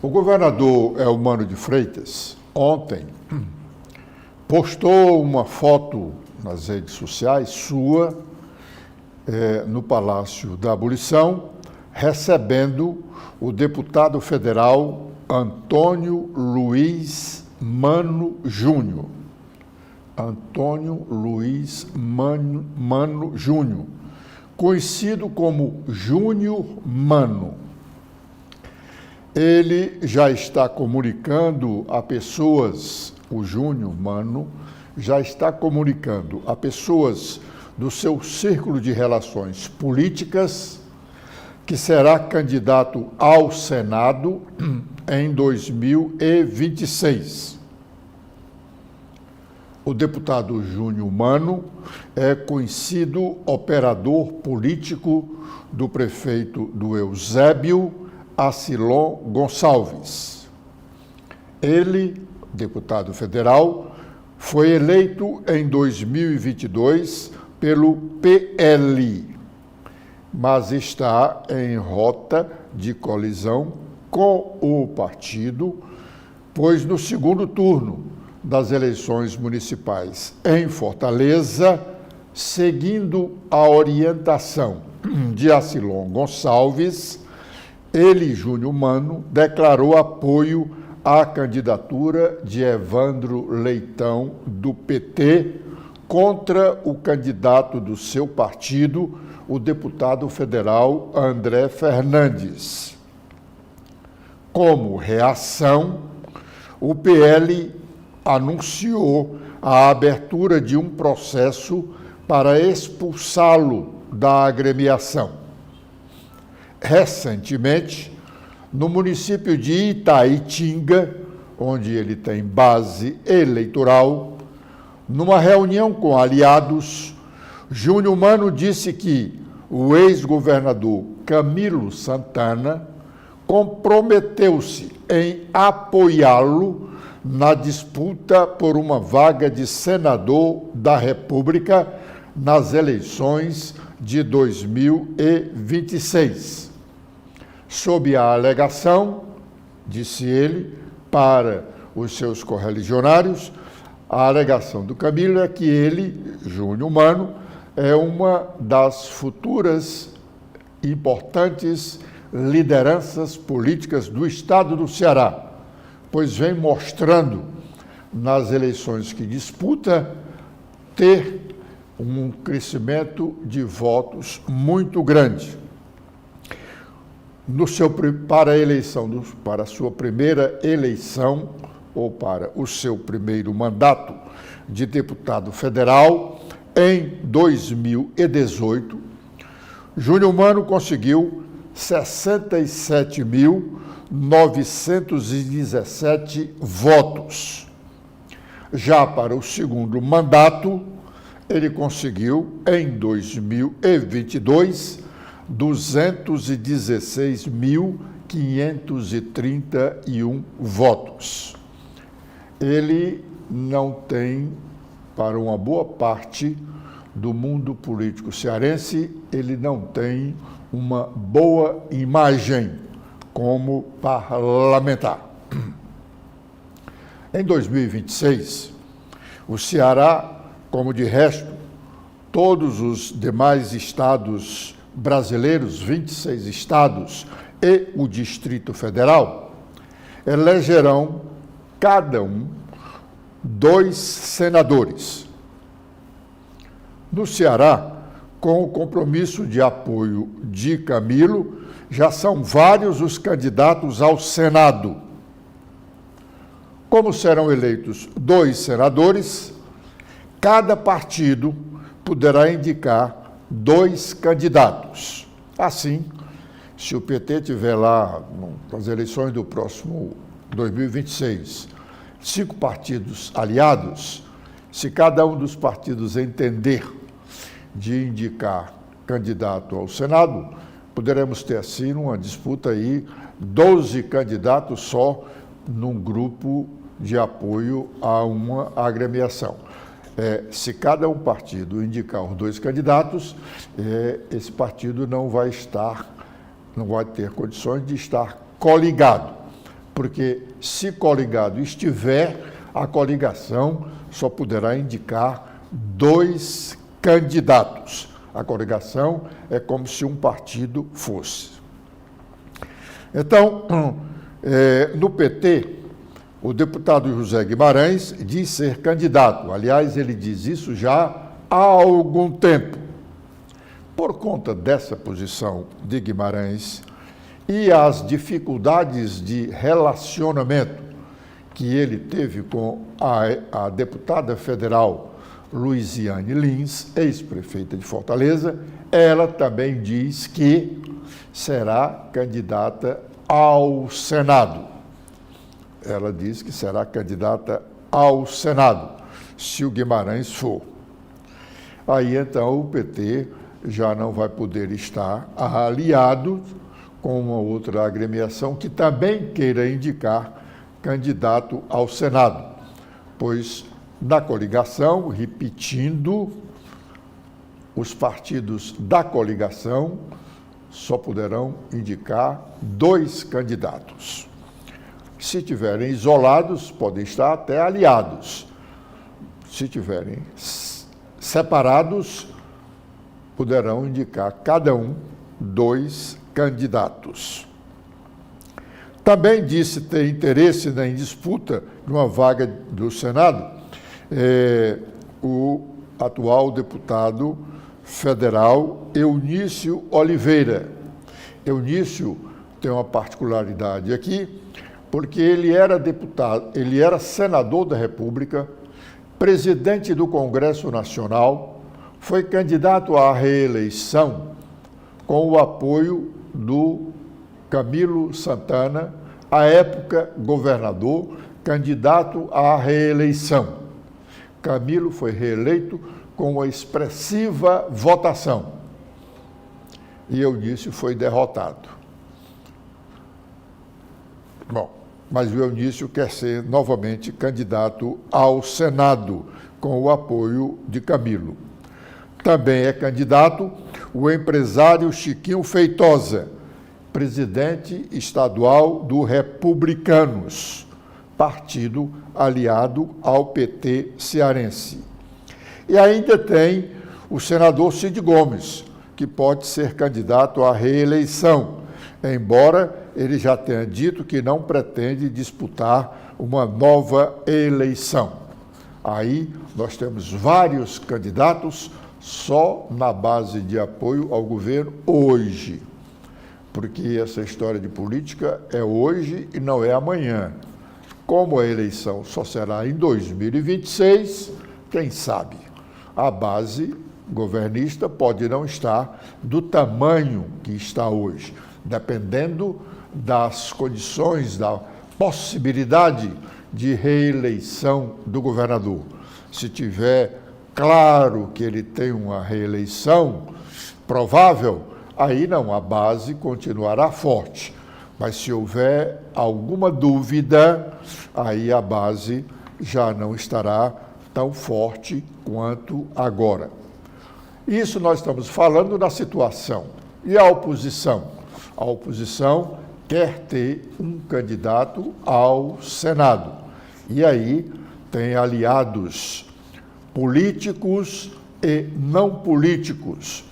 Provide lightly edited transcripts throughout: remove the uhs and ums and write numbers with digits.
O governador Eumano de Freitas, ontem, postou uma foto nas redes sociais sua, no Palácio da Abolição, recebendo o deputado federal Antônio Luiz Mano Júnior. Antônio Luiz Mano Júnior, conhecido como Júnior Mano. Ele já está comunicando a pessoas, o Júnior Mano, já está comunicando a pessoas do seu círculo de relações políticas que será candidato ao Senado em 2026. O deputado Júnior Mano é conhecido operador político do prefeito do Eusébio, Acilon Gonçalves. Ele, deputado federal, foi eleito em 2022 pelo PL, mas está em rota de colisão com o partido, pois no segundo turno das eleições municipais em Fortaleza, seguindo a orientação de Acilon Gonçalves, ele, Júnior Mano, declarou apoio à candidatura de Evandro Leitão, do PT, contra o candidato do seu partido, o deputado federal André Fernandes. Como reação, o PL anunciou a abertura de um processo para expulsá-lo da agremiação. Recentemente, no município de Itaitinga, onde ele tem base eleitoral, numa reunião com aliados, Júnior Mano disse que o ex-governador Camilo Santana comprometeu-se em apoiá-lo na disputa por uma vaga de senador da República nas eleições de 2026. Sob a alegação, disse ele, para os seus correligionários, a alegação do Camilo é que ele, Júnior Mano, é uma das futuras importantes lideranças políticas do estado do Ceará, pois vem mostrando nas eleições que disputa ter um crescimento de votos muito grande. Para a sua primeira eleição, ou para o seu primeiro mandato de deputado federal, em 2018, Júnior Mano conseguiu 67.917 votos. Já para o segundo mandato, ele conseguiu, em 2022, 216.531 votos. Ele não tem, para uma boa parte do mundo político cearense, ele não tem uma boa imagem como parlamentar. Em 2026, o Ceará, como de resto, todos os demais estados brasileiros, 26 estados e o Distrito Federal, elegerão cada um 2 senadores. No Ceará, com o compromisso de apoio de Camilo, já são vários os candidatos ao Senado. Como serão eleitos 2 senadores, cada partido poderá indicar 2 candidatos. Assim, se o PT tiver lá, nas eleições do próximo 2026, 5 partidos aliados, se cada um dos partidos entender de indicar candidato ao Senado, poderemos ter, assim, uma disputa aí, 12 candidatos só num grupo de apoio a uma agremiação. Se cada um partido indicar os 2 candidatos, esse partido não vai ter condições de estar coligado. porque se coligado estiver, a coligação só poderá indicar 2 candidatos. A coligação é como se um partido fosse. Então, no PT, o deputado José Guimarães diz ser candidato. Aliás, ele diz isso já há algum tempo. Por conta dessa posição de Guimarães e as dificuldades de relacionamento que ele teve com a deputada federal Luiziane Lins, ex-prefeita de Fortaleza, ela também diz que será candidata ao Senado. Ela diz que será candidata ao Senado, se o Guimarães for. Aí, então, o PT já não vai poder estar aliado com uma outra agremiação que também queira indicar candidato ao Senado, pois na coligação, repetindo, os partidos da coligação só poderão indicar 2 candidatos. Se tiverem isolados, podem estar até aliados. Se tiverem separados, poderão indicar cada um 2 candidatos. Também disse ter interesse em disputa de uma vaga do Senado o atual deputado federal Eunício Oliveira. Eunício tem uma particularidade aqui, porque ele era senador da República, presidente do Congresso Nacional, foi candidato à reeleição com o apoio do Camilo Santana, à época governador, candidato à reeleição. Camilo foi reeleito com uma expressiva votação e Eunício foi derrotado. Bom, mas o Eunício quer ser novamente candidato ao Senado, com o apoio de Camilo. Também é candidato o empresário Chiquinho Feitosa, presidente estadual do Republicanos, partido aliado ao PT cearense. E ainda tem o senador Cid Gomes, que pode ser candidato à reeleição, embora ele já tenha dito que não pretende disputar uma nova eleição. Aí nós temos vários candidatos só na base de apoio ao governo hoje, porque essa história de política é hoje e não é amanhã. Como a eleição só será em 2026, quem sabe? A base governista pode não estar do tamanho que está hoje, dependendo das condições, da possibilidade de reeleição do governador. Se tiver claro que ele tem uma reeleição provável, aí não, a base continuará forte. Mas se houver alguma dúvida, aí a base já não estará tão forte quanto agora. Isso nós estamos falando na situação. E a oposição? A oposição quer ter um candidato ao Senado. E aí tem aliados políticos e não políticos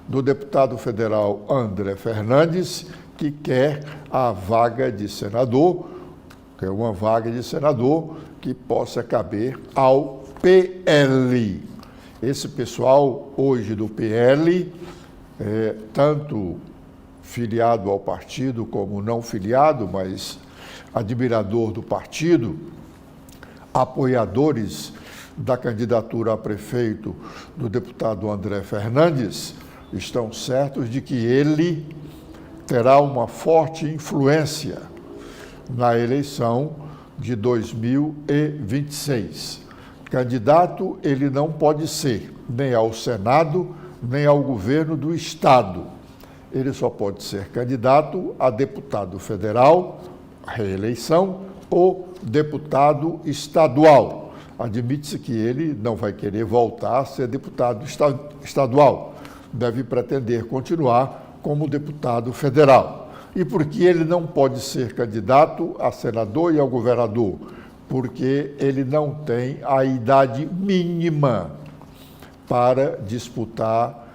do deputado federal André Fernandes, que quer a vaga de senador, que é uma vaga de senador que possa caber ao PL. Esse pessoal hoje do PL, tanto filiado ao partido como não filiado, mas admirador do partido, apoiadores da candidatura a prefeito do deputado André Fernandes, estão certos de que ele terá uma forte influência na eleição de 2026. Candidato ele não pode ser nem ao Senado, nem ao governo do Estado. Ele só pode ser candidato a deputado federal, reeleição, ou deputado estadual. Admite-se que ele não vai querer voltar a ser deputado estadual. Deve pretender continuar como deputado federal. E por que ele não pode ser candidato a senador e a governador? Porque ele não tem a idade mínima para disputar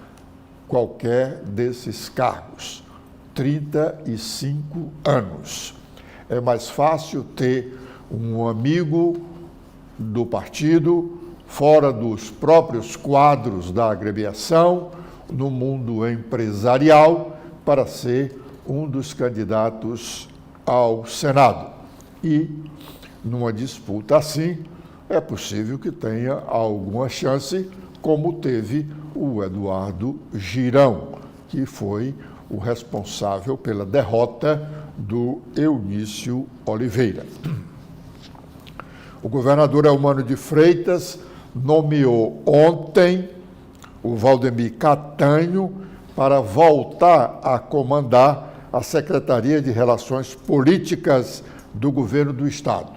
qualquer desses cargos. 35 anos. É mais fácil ter um amigo do partido, fora dos próprios quadros da agremiação, no mundo empresarial, para ser um dos candidatos ao Senado. E, numa disputa assim, é possível que tenha alguma chance, como teve o Eduardo Girão, que foi o responsável pela derrota do Eunício Oliveira. O governador Eumano de Freitas nomeou ontem o Valdemir Catanho para voltar a comandar a Secretaria de Relações Políticas do Governo do Estado.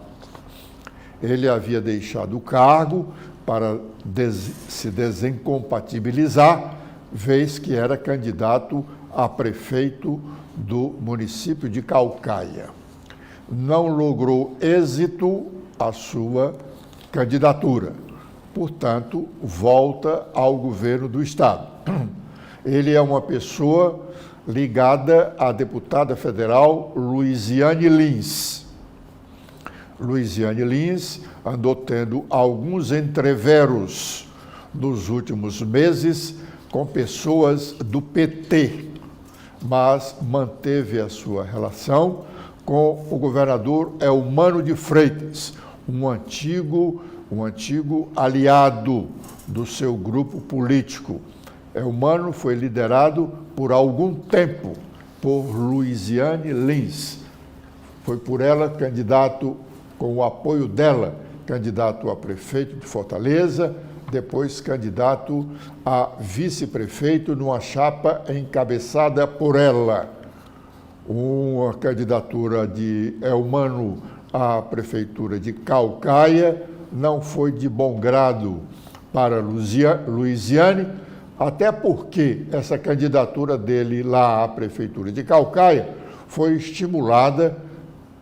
Ele havia deixado o cargo para se desincompatibilizar, vez que era candidato a prefeito do município de Caucaia. Não logrou êxito a sua candidatura, portanto, volta ao governo do Estado. Ele é uma pessoa ligada à deputada federal Luiziane Lins. Luiziane Lins andou tendo alguns entreveros nos últimos meses com pessoas do PT, mas manteve a sua relação com o governador Eumano de Freitas, um antigo aliado do seu grupo político. Eumano foi liderado por algum tempo por Luiziane Lins. Foi por ela candidato, com o apoio dela, candidato a prefeito de Fortaleza, depois candidato a vice-prefeito numa chapa encabeçada por ela. Uma candidatura de Eumano à prefeitura de Caucaia não foi de bom grado para Luiziane, até porque essa candidatura dele lá à prefeitura de Caucaia foi estimulada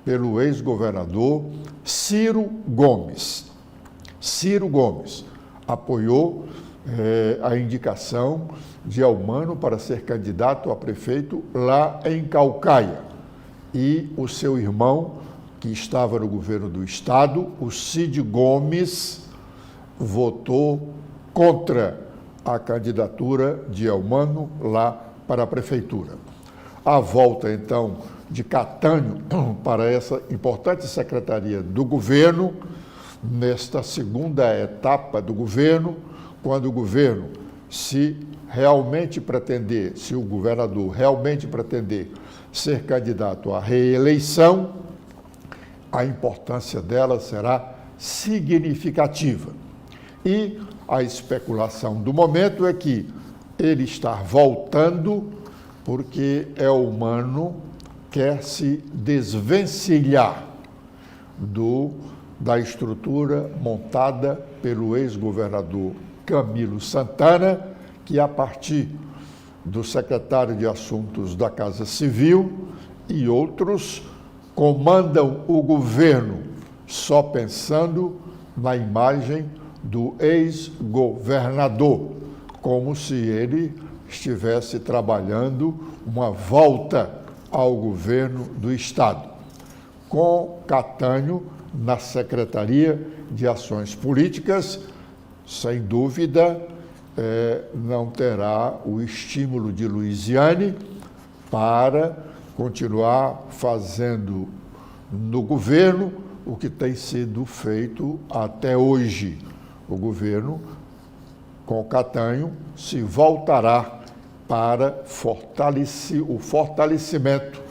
pelo ex-governador Ciro Gomes. Ciro Gomes apoiou a indicação de Eumano para ser candidato a prefeito lá em Caucaia. E o seu irmão, que estava no governo do Estado, o Cid Gomes, votou contra a candidatura de Eumano lá para a prefeitura. A volta, então, de Catanho para essa importante secretaria do governo, nesta segunda etapa do governo, quando o governo, se o governador realmente pretender ser candidato à reeleição, a importância dela será significativa. E a especulação do momento é que ele está voltando porque Eumano quer se desvencilhar da estrutura montada pelo ex-governador Camilo Santana, que a partir do secretário de Assuntos da Casa Civil e outros comandam o governo só pensando na imagem do ex-governador, como se ele estivesse trabalhando uma volta ao governo do Estado. Com Catanho na Secretaria de Ações Políticas, sem dúvida, não terá o estímulo de Luiziane para continuar fazendo no governo o que tem sido feito até hoje. O governo, com Catanho, se voltará para o fortalecimento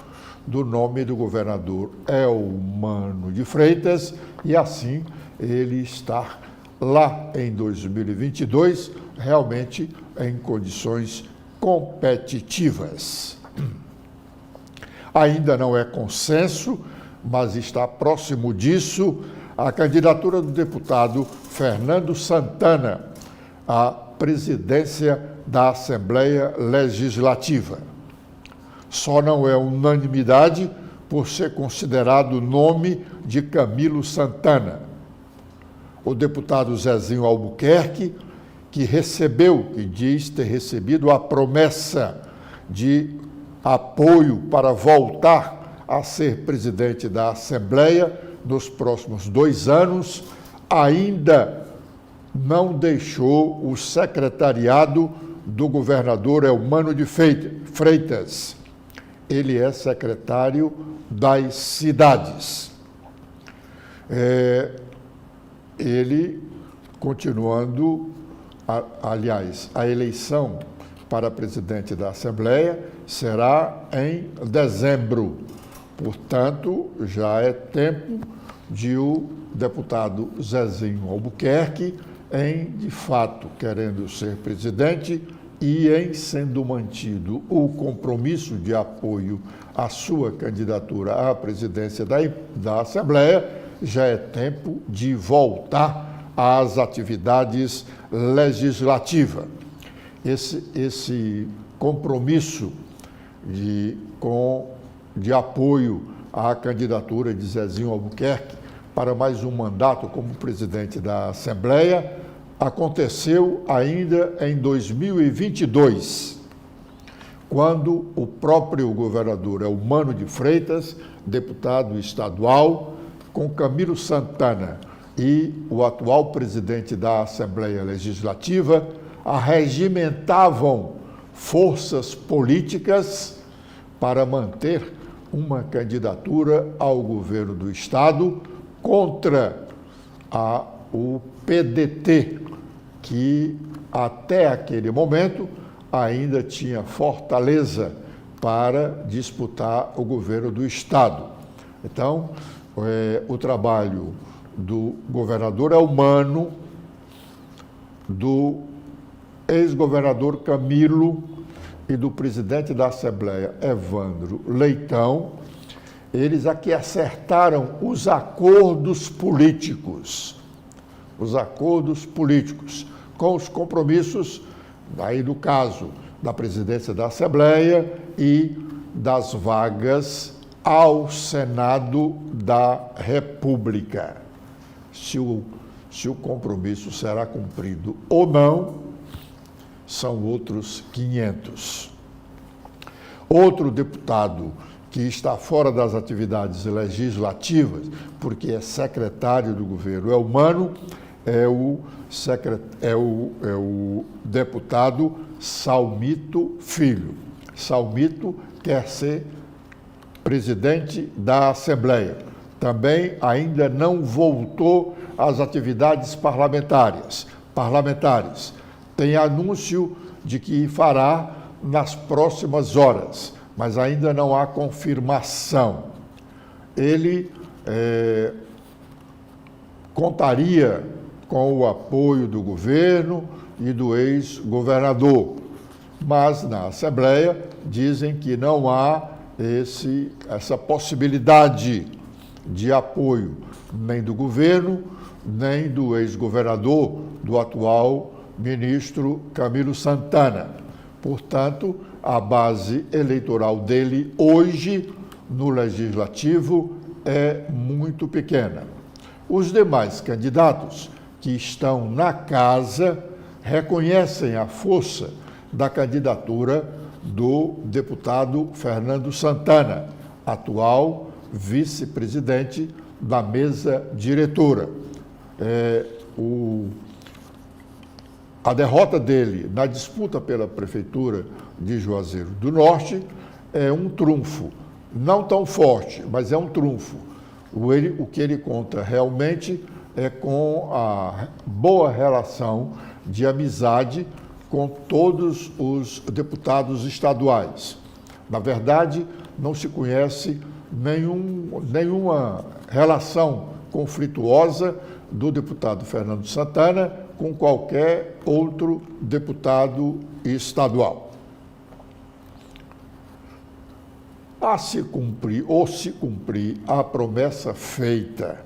do nome do governador Eumano de Freitas e, assim, ele estar lá em 2022 realmente em condições competitivas. Ainda não é consenso, mas está próximo disso a candidatura do deputado Fernando Santana à presidência da Assembleia Legislativa. Só não é unanimidade por ser considerado o nome de Camilo Santana. O deputado Zezinho Albuquerque, que diz ter recebido a promessa de apoio para voltar a ser presidente da Assembleia nos próximos 2 anos, ainda não deixou o secretariado do governador Eumano de Freitas. Ele é secretário das cidades. Ele, continuando, aliás, a eleição para presidente da Assembleia será em dezembro. Portanto, já é tempo de o deputado Zezinho Albuquerque, de fato, querendo ser presidente e sendo mantido o compromisso de apoio à sua candidatura à presidência da Assembleia, já é tempo de voltar às atividades legislativas. Esse compromisso de apoio à candidatura de Zezinho Albuquerque para mais um mandato como presidente da Assembleia aconteceu ainda em 2022, quando o próprio governador Eumano de Freitas, deputado estadual, com Camilo Santana e o atual presidente da Assembleia Legislativa, arregimentavam forças políticas para manter uma candidatura ao governo do Estado contra o PDT, que até aquele momento ainda tinha fortaleza para disputar o governo do Estado. Então, o trabalho do governador Eumano, do ex-governador Camilo e do presidente da Assembleia, Evandro Leitão, eles aqui acertaram os acordos políticos com os compromissos, daí do caso da presidência da Assembleia e das vagas ao Senado da República. Se o compromisso será cumprido ou não, são outros 500. Outro deputado que está fora das atividades legislativas, porque é secretário do governo Eumano, é o deputado Salmito Filho. Salmito quer ser presidente da Assembleia. Também ainda não voltou às atividades parlamentares. Tem anúncio de que fará nas próximas horas, mas ainda não há confirmação. Ele contaria com o apoio do governo e do ex-governador, mas na Assembleia dizem que não há essa possibilidade de apoio nem do governo, nem do ex-governador, do atual ministro Camilo Santana. Portanto, a base eleitoral dele hoje no Legislativo é muito pequena. Os demais candidatos que estão na casa reconhecem a força da candidatura do deputado Fernando Santana, atual vice-presidente da mesa diretora. A derrota dele na disputa pela prefeitura de Juazeiro do Norte é um trunfo, não tão forte, mas é um trunfo. O que ele conta realmente é com a boa relação de amizade com todos os deputados estaduais. Na verdade, não se conhece nenhuma relação conflituosa do deputado Fernando Santana com qualquer outro deputado estadual. Se cumprir a promessa feita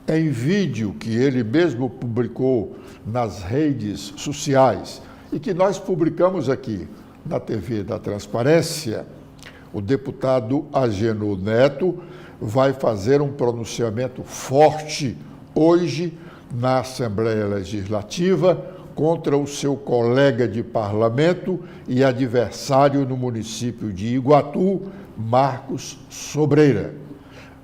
em vídeo que ele mesmo publicou nas redes sociais e que nós publicamos aqui na TV da Transparência, o deputado Agenor Neto vai fazer um pronunciamento forte hoje na Assembleia Legislativa contra o seu colega de parlamento e adversário no município de Iguatu, Marcos Sobreira,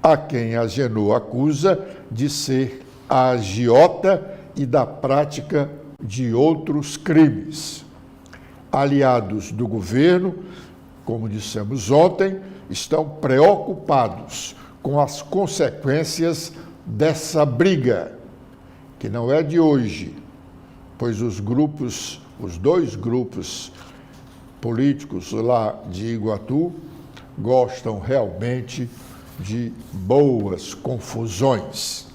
a quem Agenor acusa de ser a agiota e da prática de outros crimes. Aliados do governo, como dissemos ontem, estão preocupados com as consequências dessa briga, que não é de hoje, pois os dois grupos políticos lá de Iguatu gostam realmente de boas confusões.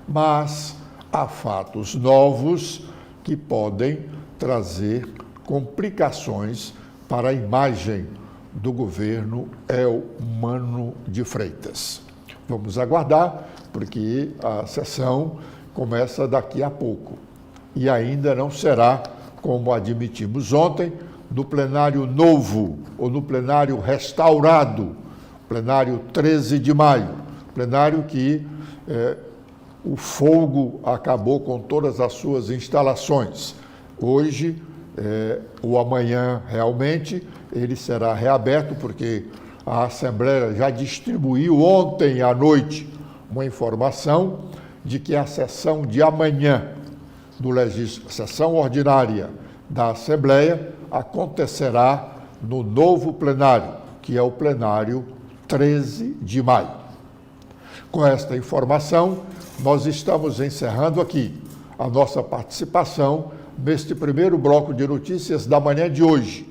Mas há fatos novos que podem trazer complicações para a imagem do governo Elmano de Freitas. Vamos aguardar, porque a sessão começa daqui a pouco. E ainda não será, como admitimos ontem, no plenário novo ou no plenário restaurado, plenário 13 de maio, plenário que o fogo acabou com todas as suas instalações. Hoje, ou amanhã, realmente, ele será reaberto, porque a Assembleia já distribuiu ontem à noite uma informação de que a sessão de amanhã, sessão ordinária da Assembleia, acontecerá no novo plenário, que é o plenário 13 de maio. Com esta informação, nós estamos encerrando aqui a nossa participação neste primeiro bloco de notícias da manhã de hoje.